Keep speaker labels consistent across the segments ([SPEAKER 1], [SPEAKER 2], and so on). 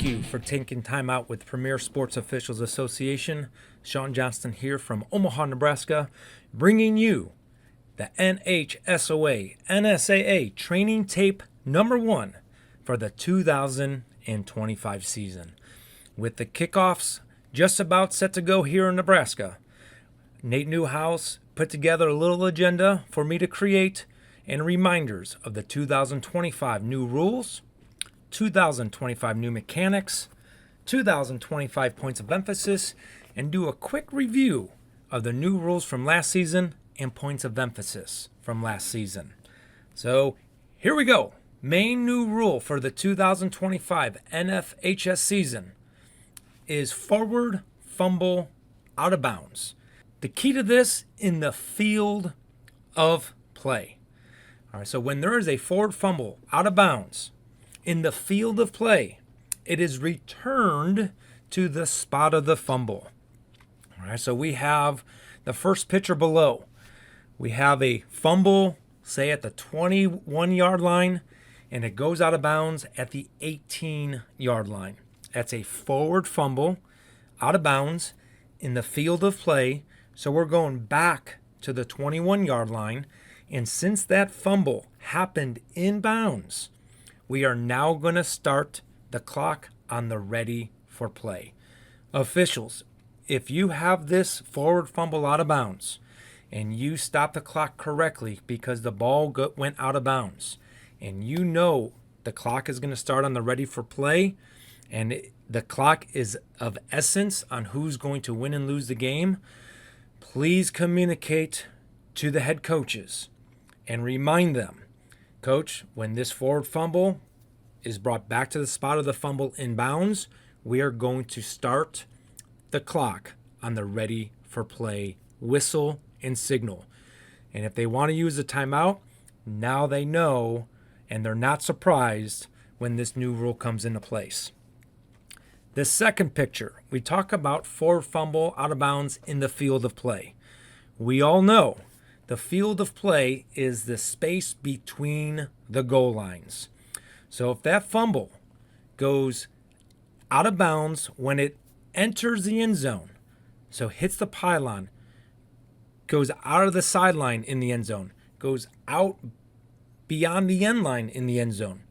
[SPEAKER 1] you for taking time out with Premier Sports Officials Association. Sean Johnston here from Omaha, Nebraska, bringing you the NHSOA NSAA training tape number 1 for the 2025 season. With the kickoffs just about set to go here in Nebraska, Nate Newhouse put together a little agenda for me to create and reminders of the 2025 new rules, 2025 new mechanics, 2025 points of emphasis, and do a quick review of the new rules from last season and points of emphasis from last season. So here we go. Main new rule for the 2025 NFHS season is forward fumble out of bounds. The key to this in the field of play. All right, so when there is a forward fumble out of bounds in the field of play, it is returned to the spot of the fumble. All right, so we have the first picture below. We have a fumble, say at the 21-yard line, and it goes out of bounds at the 18-yard line. That's a forward fumble out of bounds in the field of play. So we're going back to the 21-yard line. And since that fumble happened in bounds, we are now going to start the clock on the ready for play. Officials, if you have this forward fumble out of bounds and you stop the clock correctly because the ball went out of bounds, and you know the clock is going to start on the ready for play, and the clock is of essence on who's going to win and lose the game, please communicate to the head coaches and remind them, Coach, when this forward fumble is brought back to the spot of the fumble in bounds, we are going to start the clock on the ready for play whistle and signal. And if they want to use a timeout, now they know, and they're not surprised when this new rule comes into place. The second picture, we talk about forward fumble out of bounds in the field of play. We all know the field of play is the space between the goal lines. So if that fumble goes out of bounds when it enters the end zone, so hits the pylon, goes out of the sideline in the end zone, goes out beyond the end line in the end zone,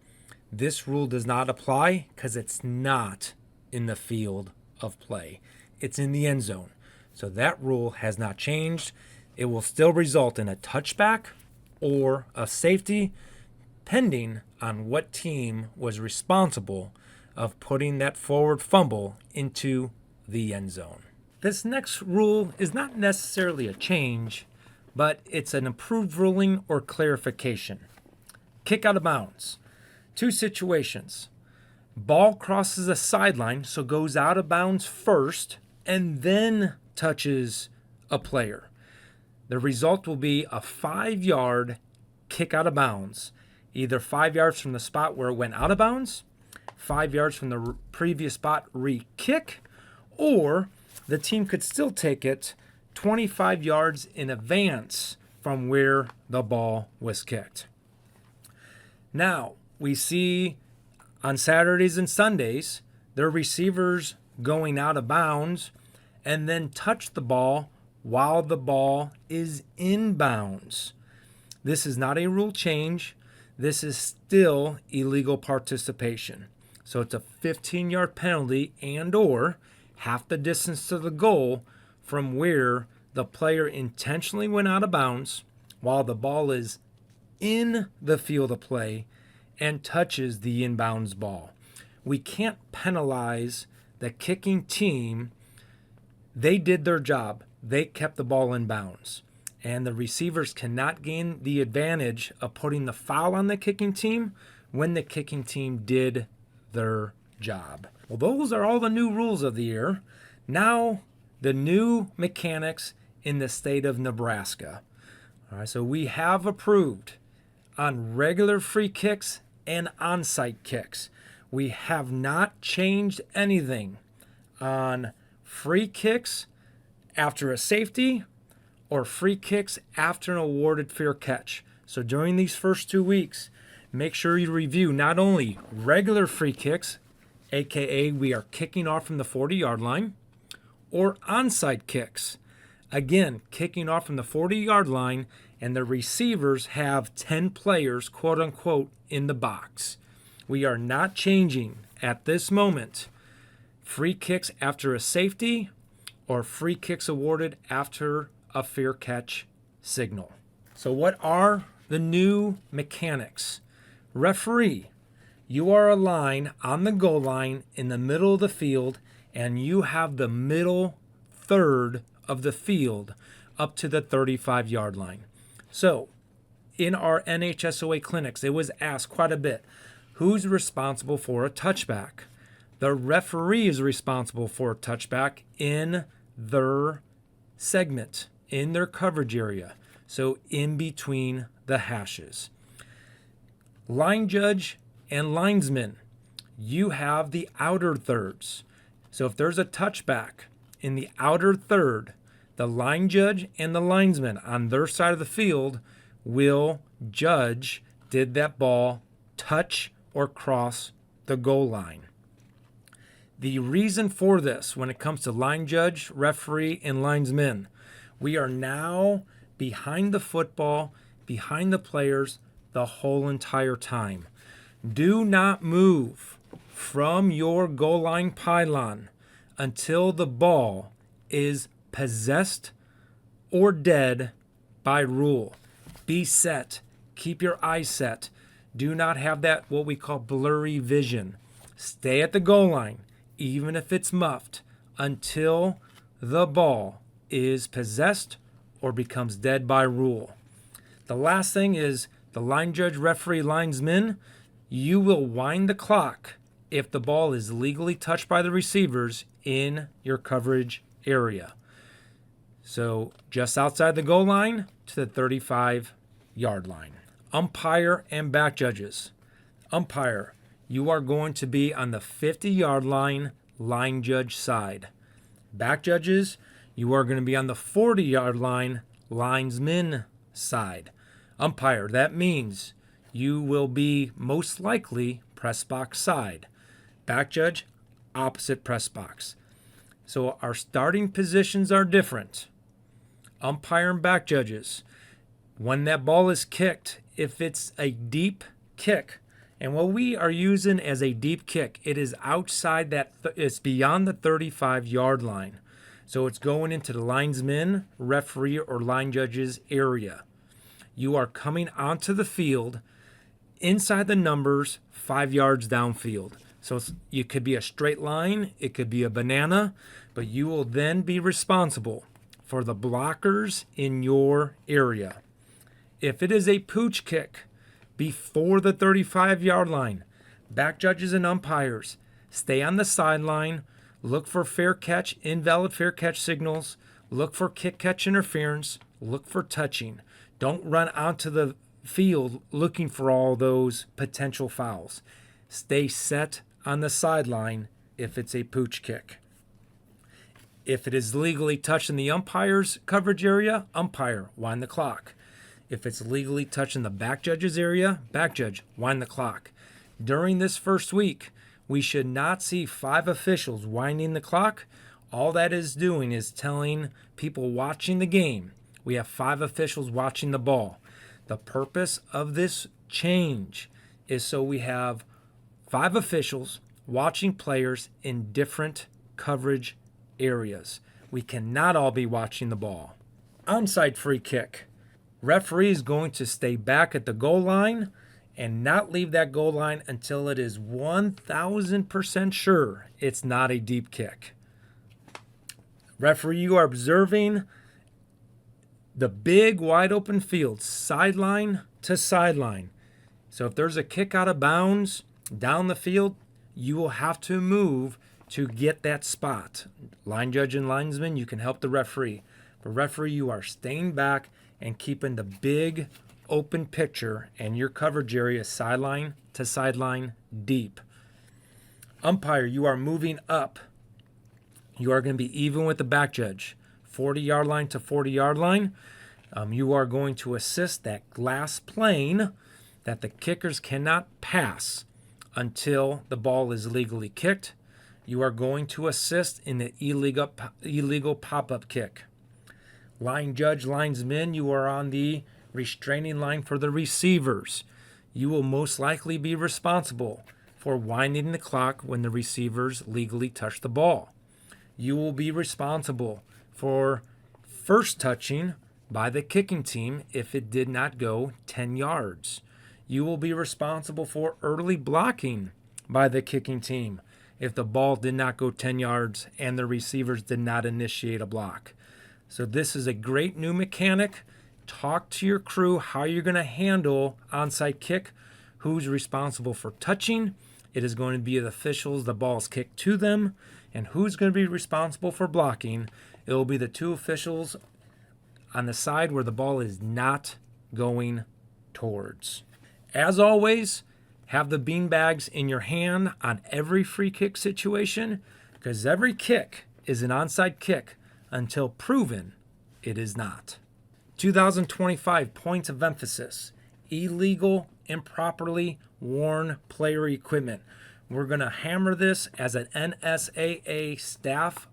[SPEAKER 1] this rule does not apply because it's not in the field of play. It's in the end zone. So that rule has not changed. It will still result in a touchback or a safety, pending on what team was responsible of putting that forward fumble into the end zone. This next rule is not necessarily a change, but it's an improved ruling or clarification. Kick out of bounds. 2 situations. Ball crosses a sideline, so goes out of bounds first and then touches a player. The result will be a 5-yard kick out of bounds, either 5 yards from the spot where it went out of bounds, 5 yards from the previous spot re-kick, or the team could still take it 25 yards in advance from where the ball was kicked. Now, we see on Saturdays and Sundays, their receivers going out of bounds and then touch the ball while the ball is in bounds. This is not a rule change. This is still illegal participation. So it's a 15-yard penalty and or half the distance to the goal from where the player intentionally went out of bounds while the ball is in the field of play and touches the inbounds ball. We can't penalize the kicking team. They did their job. They kept the ball in bounds. And the receivers cannot gain the advantage of putting the foul on the kicking team when the kicking team did their job. Well, those are all the new rules of the year. Now, the new mechanics in the state of Nebraska. All right, so we have approved on regular free kicks and onside kicks. We have not changed anything on free kicks after a safety or free kicks after an awarded fair catch. So during these first 2 weeks, make sure you review not only regular free kicks aka we are kicking off from the 40-yard line, or onside kicks. Again, kicking off from the 40-yard line, and the receivers have 10 players, quote unquote, in the box. We are not changing at this moment free kicks after a safety or free kicks awarded after a fair catch signal. So what are the new mechanics? Referee, you are aligned on the goal line in the middle of the field, and you have the middle third of the field up to the 35-yard line. So in our NHSOA clinics, it was asked quite a bit, who's responsible for a touchback? The referee is responsible for a touchback in their segment, in their coverage area, so in between the hashes. Line judge and linesman, you have the outer thirds. So if there's a touchback in the outer third, the line judge and the linesman on their side of the field will judge, did that ball touch or cross the goal line? The reason for this, when it comes to line judge, referee, and linesmen, we are now behind the football, behind the players the whole entire time. Do not move from your goal line pylon until the ball is possessed or dead by rule. Be set. Keep your eyes set. Do not have that what we call blurry vision. Stay at the goal line, even if it's muffed, until the ball is possessed or becomes dead by rule. The last thing is the line judge, referee, linesman, you will wind the clock if the ball is legally touched by the receivers in your coverage area. So just outside the goal line to the 35-yard line. Umpire and back judges. Umpire, you are going to be on the 50-yard line judge side. Back judges, you are going to be on the 40-yard line, linesman side. Umpire, that means you will be most likely press box side. Back judge, opposite press box. So our starting positions are different. Umpire and back judges, when that ball is kicked, if it's a deep kick, and what we are using as a deep kick, it is outside that, it's beyond the 35-yard line. So it's going into the linesman, referee, or line judge's area. You are coming onto the field inside the numbers 5 yards downfield. So it could be a straight line, it could be a banana, but you will then be responsible for the blockers in your area. If it is a pooch kick before the 35-yard line, back judges and umpires, stay on the sideline, look for fair catch, invalid fair catch signals, look for kick catch interference, look for touching. Don't run onto the field looking for all those potential fouls. Stay set on the sideline if it's a pooch kick. If it is legally touched in the umpire's coverage area, umpire, wind the clock. If it's legally touched in the back judge's area, back judge, wind the clock. During this first week, we should not see 5 officials winding the clock. All that is doing is telling people watching the game, we have 5 officials watching the ball. The purpose of this change is so we have 5 officials watching players in different coverage areas. We cannot all be watching the ball. Onside free kick. Referee is going to stay back at the goal line and not leave that goal line until it is 1,000% sure it's not a deep kick. Referee, you are observing the big wide open field, sideline to sideline. So if there's a kick out of bounds down the field, you will have to move to get that spot. Line judge and linesman, you can help the referee. But referee, you are staying back and keeping the big open picture and your coverage area sideline to sideline deep. Umpire, you are moving up. You are going to be even with the back judge. 40-yard line to 40-yard line. You are going to assist that glass plane that the kickers cannot pass until the ball is legally kicked. You are going to assist in the illegal pop-up kick. Line judge, linesman, you are on the restraining line for the receivers. You will most likely be responsible for winding the clock when the receivers legally touch the ball. You will be responsible for first touching by the kicking team if it did not go 10 yards. You will be responsible for early blocking by the kicking team if the ball did not go 10 yards and the receivers did not initiate a block. So this is a great new mechanic. Talk to your crew how you're going to handle onside kick, who's responsible for touching. It is going to be the officials, the ball is kicked to them, and who's going to be responsible for blocking. It will be the two officials on the side where the ball is not going towards. As always, have the beanbags in your hand on every free kick situation, because every kick is an onside kick until proven it is not. 2025 points of emphasis: illegal, improperly worn player equipment. We're going to hammer this as an NSAA staff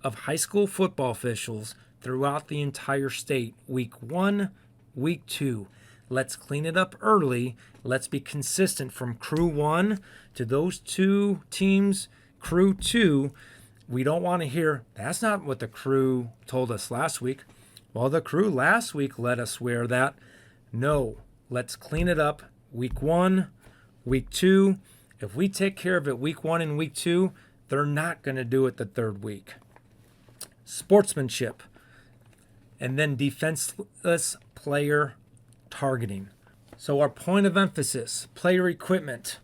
[SPEAKER 1] of high school football officials throughout the entire state. Week 1, week 2. Let's clean it up early. Let's be consistent from crew 1 to those two teams, crew 2. We don't want to hear, that's not what the crew told us last week. Well, the crew last week let us wear that. No, let's clean it up week 1, week 2. If we take care of it week 1 and week 2, they're not going to do it the third week. Sportsmanship. And then defenseless player targeting. So our point of emphasis, player equipment.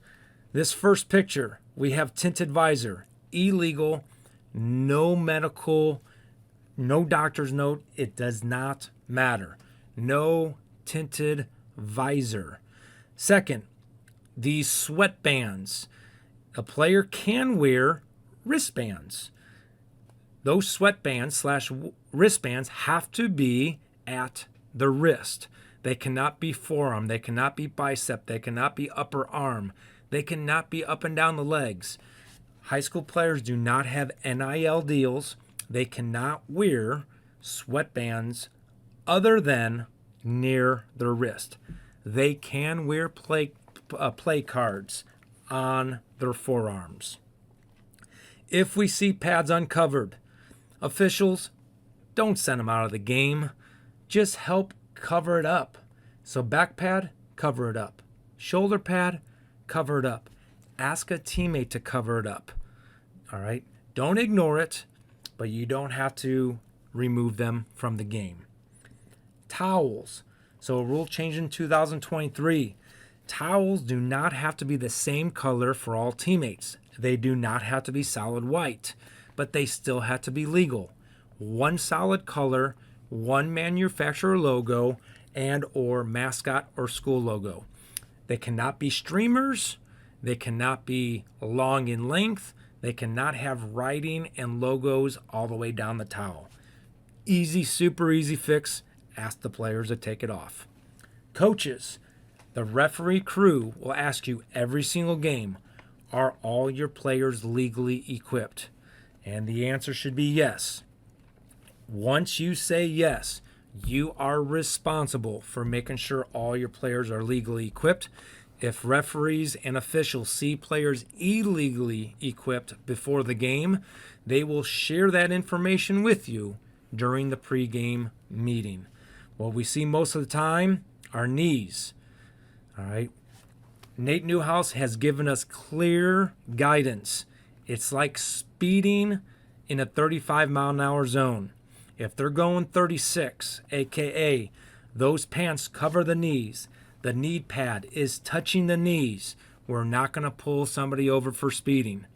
[SPEAKER 1] This first picture, we have tinted visor, illegal, no medical, no doctor's note. It does not matter. No tinted visor. Second, these sweatbands. A player can wear wristbands. Those sweatbands / wristbands have to be at the wrist. They cannot be forearm. They cannot be bicep. They cannot be upper arm. They cannot be up and down the legs. High school players do not have NIL deals. They cannot wear sweatbands other than near their wrist. They can wear play cards on their forearms. If we see pads uncovered, officials, don't send them out of the game. Just help cover it up. So back pad, cover it up. Shoulder pad, cover it up. Ask a teammate to cover it up. All right? Don't ignore it, but you don't have to remove them from the game. Towels. So a rule change in 2023. Towels do not have to be the same color for all teammates. They do not have to be solid white, but they still have to be legal. One solid color, one manufacturer logo, and or mascot or school logo. They cannot be streamers. They cannot be long in length. They cannot have writing and logos all the way down the towel. Easy, super easy fix. Ask the players to take it off. Coaches, the referee crew will ask you every single game, are all your players legally equipped? And the answer should be yes. Once you say yes, you are responsible for making sure all your players are legally equipped. If referees and officials see players illegally equipped before the game, they will share that information with you during the pregame meeting. What we see most of the time are knees. All right. Nate Newhouse has given us clear guidance. It's like speeding in a 35-mile-an-hour zone. If they're going 36, aka those pants cover the knees, the knee pad is touching the knees, we're not going to pull somebody over for speeding.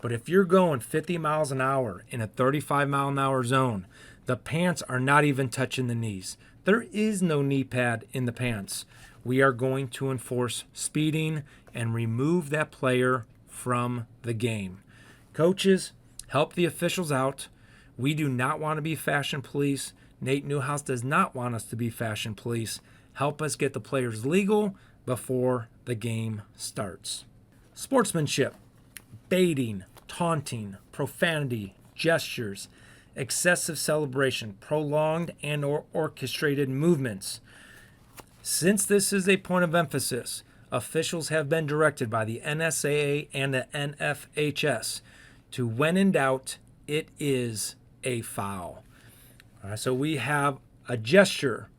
[SPEAKER 1] But if you're going 50 miles an hour in a 35-mile-an-hour zone, the pants are not even touching the knees. There is no knee pad in the pants. We are going to enforce speeding and remove that player from the game. Coaches, help the officials out. We do not want to be fashion police. Nate Newhouse does not want us to be fashion police. Help us get the players legal before the game starts. Sportsmanship, baiting, taunting, profanity, gestures, excessive celebration, prolonged and or orchestrated movements. Since this is a point of emphasis, officials have been directed by the NSAA and the NFHS to, when in doubt, it is a foul. All right, so we have a gesture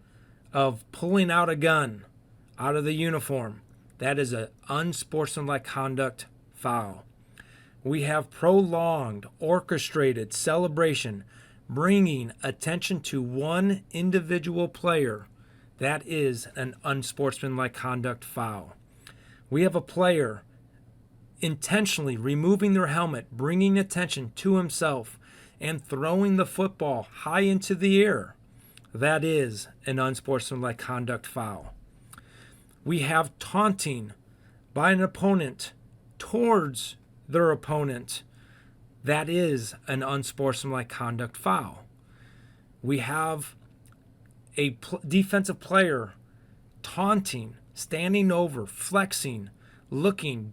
[SPEAKER 1] of pulling out a gun out of the uniform. That is an unsportsmanlike conduct foul. We have prolonged, orchestrated celebration, bringing attention to one individual player. That is an unsportsmanlike conduct foul. We have a player intentionally removing their helmet, bringing attention to himself, and throwing the football high into the air. That is an unsportsmanlike conduct foul. We have taunting by an opponent towards their opponent. That is an unsportsmanlike conduct foul. We have a defensive player taunting, standing over, flexing, looking,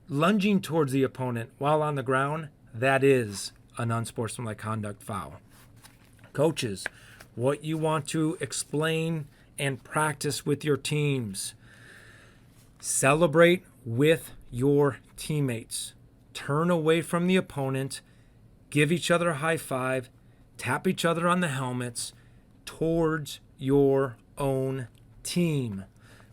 [SPEAKER 1] lunging towards the opponent while on the ground. That is an unsportsmanlike conduct foul. Coaches, what you want to explain and practice with your teams. Celebrate with your teammates. Turn away from the opponent. Give each other a high five. Tap each other on the helmets towards your own team.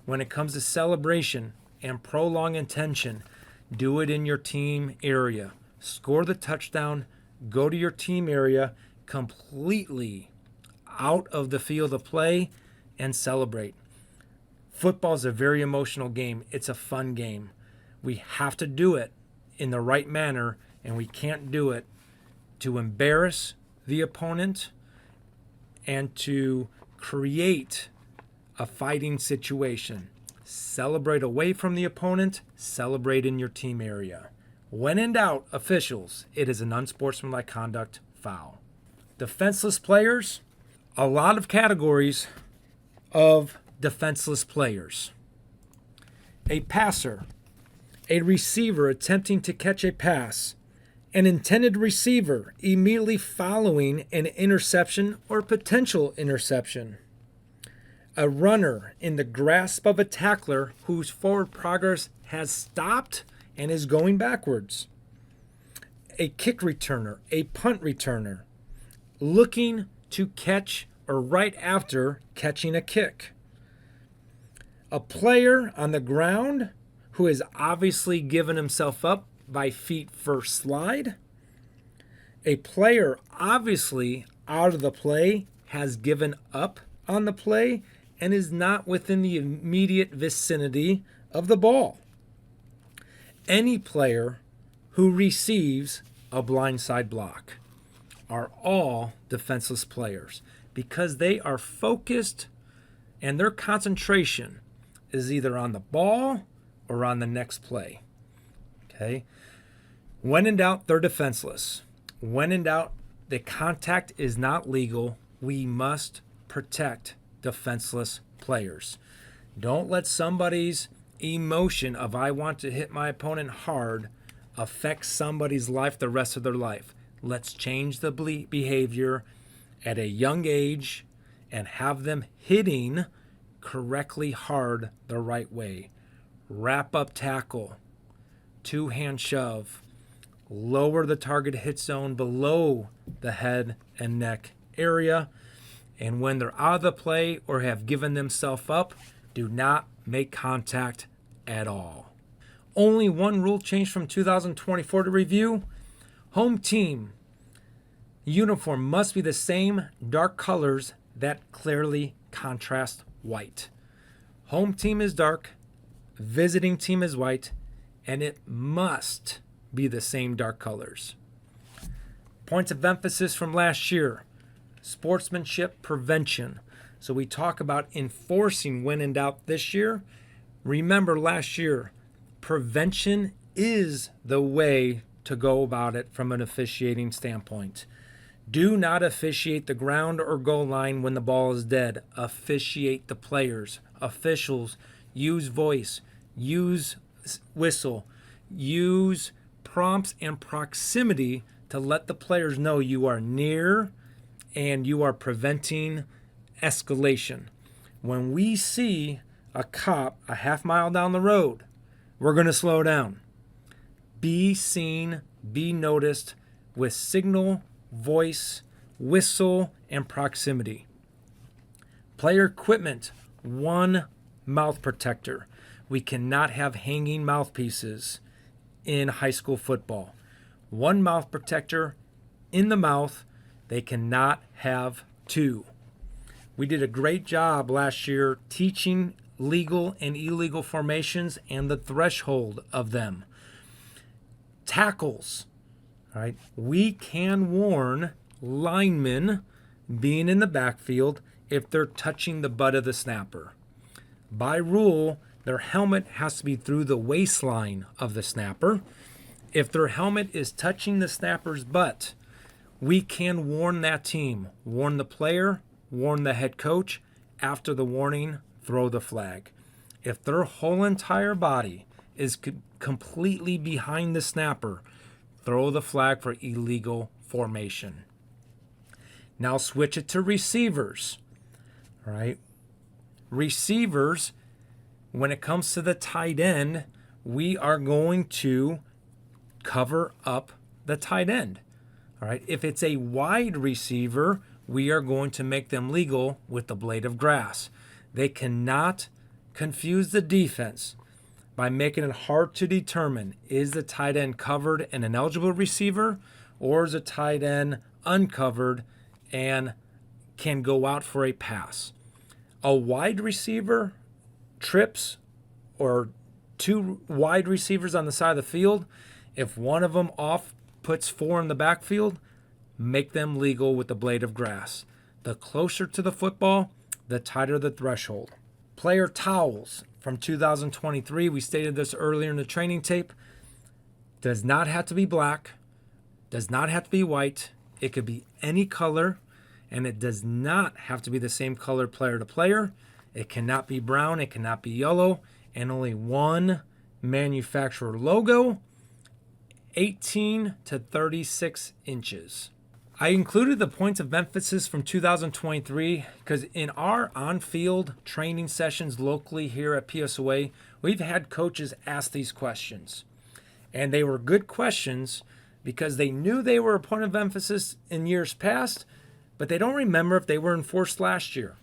[SPEAKER 1] When it comes to celebration and prolonged attention, do it in your team area. Score the touchdown. Go to your team area completely out of the field of play and celebrate. Football is a very emotional game. It's a fun game. We have to do it in the right manner, and we can't do it to embarrass the opponent and to create a fighting situation. Celebrate away from the opponent. Celebrate in your team area. When in doubt, officials, it is an unsportsmanlike conduct foul. Defenseless players, a lot of categories of defenseless players. A passer, a receiver attempting to catch a pass, an intended receiver immediately following an interception or potential interception, a runner in the grasp of a tackler whose forward progress has stopped and is going backwards, a kick returner, a punt returner, looking to catch or right after catching a kick, a player on the ground who has obviously given himself up by feet first slide, a player obviously out of the play has given up on the play and is not within the immediate vicinity of the ball, any player who receives a blindside block are all defenseless players because they are focused and their concentration is either on the ball or on the next play. Okay? When in doubt, they're defenseless. When in doubt, the contact is not legal. We must protect defenseless players. Don't let somebody's emotion of I want to hit my opponent hard affect somebody's life the rest of their life. Let's change the behavior at a young age and have them hitting correctly hard the right way. Wrap up tackle, two-hand shove, lower the target hit zone below the head and neck area, and when they're out of the play or have given themselves up, do not make contact at all. Only one rule change from 2024 to review. Home team uniform must be the same dark colors that clearly contrast white. Home team is dark, visiting team is white, and it must be the same dark colors. Points of emphasis from last year: sportsmanship, prevention. So we talk about enforcing when in doubt this year. Remember last year, prevention is the way to go about it from an officiating standpoint. Do not officiate the ground or goal line when the ball is dead. Officiate the players. Officials, use voice, use whistle, use prompts and proximity to let the players know you are near and you are preventing escalation. When we see a cop a half mile down the road, we're going to slow down. Be seen, be noticed with signal, voice, whistle, and proximity. Player equipment, one mouth protector. We cannot have hanging mouthpieces in high school football. One mouth protector in the mouth. They cannot have two. We did a great job last year teaching legal and illegal formations and the threshold of them. Tackles, all right? We can warn linemen being in the backfield if they're touching the butt of the snapper. By rule, their helmet has to be through the waistline of the snapper. If their helmet is touching the snapper's butt, we can warn that team, warn the player, warn the head coach. After the warning, throw the flag. If their whole entire body is completely behind the snapper, throw the flag for illegal formation. Now switch it to receivers. All right? Receivers, when it comes to the tight end, we are going to cover up the tight end. All right? If it's a wide receiver, we are going to make them legal with the blade of grass. They cannot confuse the defense by making it hard to determine, is the tight end covered and an eligible receiver, or is the tight end uncovered and can go out for a pass. A wide receiver trips, or two wide receivers on the side of the field, if one of them off puts four in the backfield, make them legal with the blade of grass. The closer to the football, the tighter the threshold. Player towels from 2023, we stated this earlier in the training tape, does not have to be black, does not have to be white. It could be any color, and it does not have to be the same color player to player. It cannot be brown, it cannot be yellow, and only one manufacturer logo, 18 to 36 inches. I included the points of emphasis from 2023 because in our on-field training sessions locally here at PSOA, we've had coaches ask these questions. And they were good questions because they knew they were a point of emphasis in years past, but they don't remember if they were enforced last year.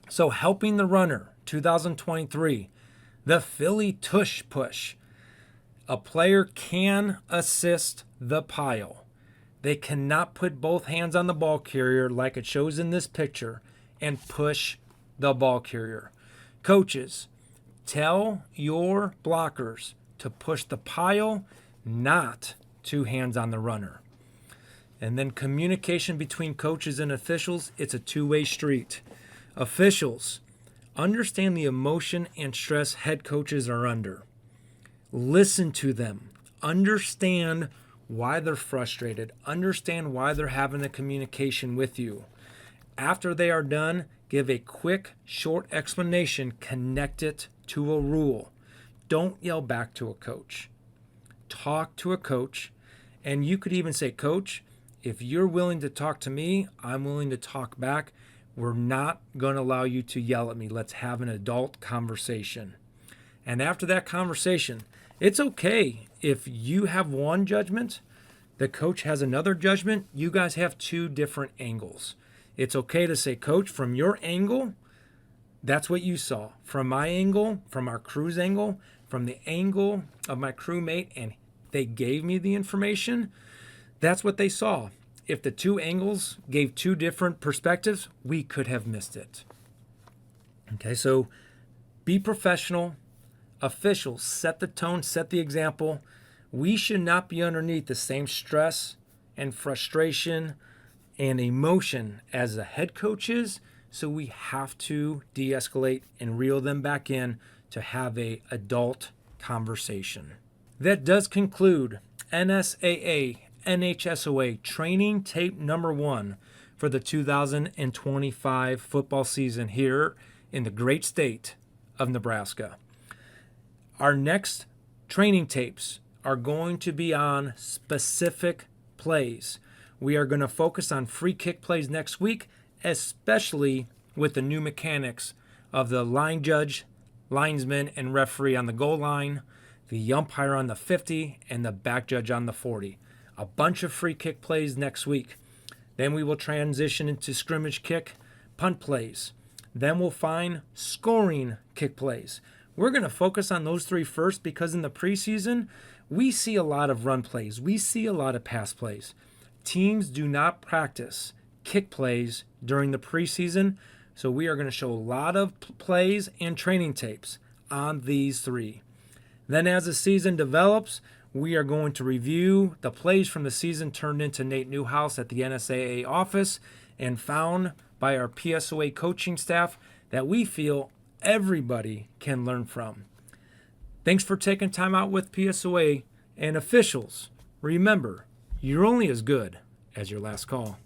[SPEAKER 1] So helping the runner, 2023, the Philly tush push. A player can assist the pile. They cannot put both hands on the ball carrier like it shows in this picture and push the ball carrier. Coaches, tell your blockers to push the pile, not two hands on the runner. And then communication between coaches and officials, it's a two-way street. Officials, understand the emotion and stress head coaches are under. Listen to them. Understand why they're frustrated. Understand why they're having a communication with you. After they are done, give a quick, short explanation. Connect it to a rule. Don't yell back to a coach. Talk to a coach. And you could even say, Coach, if you're willing to talk to me, I'm willing to talk back. We're not going to allow you to yell at me. Let's have an adult conversation. And after that conversation, it's okay if you have one judgment, the coach has another judgment, you guys have two different angles. It's okay to say, Coach, from your angle, that's what you saw. From my angle, from our crew's angle, from the angle of my crewmate, and they gave me the information, that's what they saw. If the two angles gave two different perspectives, we could have missed it. Okay, so be professional. Officials, set the tone, set the example. We should not be underneath the same stress and frustration and emotion as the head coach is, so we have to de-escalate and reel them back in to have an adult conversation. That does conclude NSAA NHSOA training tape number 1 for the 2025 football season here in the great state of Nebraska. Our next training tapes are going to be on specific plays. We are going to focus on free kick plays next week, especially with the new mechanics of the line judge, linesman, and referee on the goal line, the umpire on the 50, and the back judge on the 40. A bunch of free kick plays next week. Then we will transition into scrimmage kick, punt plays. Then we'll find scoring kick plays. We're going to focus on those three first because in the preseason, we see a lot of run plays. We see a lot of pass plays. Teams do not practice kick plays during the preseason, so we are going to show a lot of plays and training tapes on these three. Then as the season develops, we are going to review the plays from the season turned into Nate Newhouse at the NSAA office and found by our PSOA coaching staff that we feel everybody can learn from. Thanks for taking time out with PSOA and officials. Remember, you're only as good as your last call.